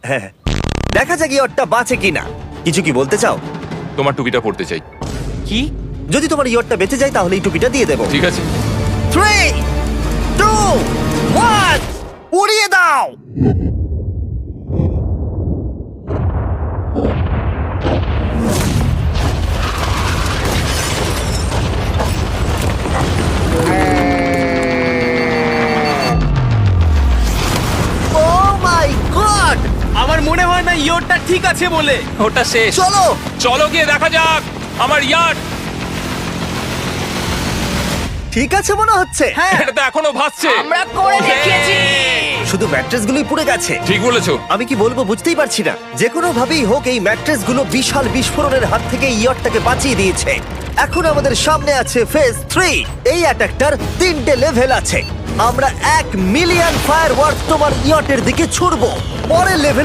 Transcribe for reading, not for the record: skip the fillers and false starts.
হ্যাঁ, দেখা যাক ইয়টটা বাঁচে কিনা। কিছু কি বলতে চাও? তোমার টুপিটা পড়তে চাই। কি? যদি তোমার ইয়টটা বেঁচে যায় তাহলে এই টুপিটা দিয়ে দেবো। ঠিক আছে। 3, 2, 1, উড়িয়ে দাও। Oh my God! আমার মনে হয় না ইয়োরটা ঠিক আছে বলে। ওটা শেষ। চলো চলো গিয়ে দেখা যাক আমার ইয়ার্ড। ঠিক আছে মনে হচ্ছে। হ্যাঁ, এটা তো এখনো ভাসছে। আমরা করে দেখিয়েছি। শুধু ম্যাট্রেসগুলোই পুড়ে গেছে। ঠিক বলেছো। আমি কি বলবো বুঝতেই পারছি না। যে কোনো ভাবেই হোক এই ম্যাট্রেসগুলো বিশাল বিস্ফোরণের হাত থেকে ইয়টটাকে বাঁচিয়ে দিয়েছে। এখন আমাদের সামনে আছে ফেজ 3। এই অ্যাটাকটার 3টে লেভেল আছে। আমরা 1 মিলিয়ন ফায়ারওয়ার্ক তোমার ইয়টের দিকে ছুড়বো। পরের লেভেল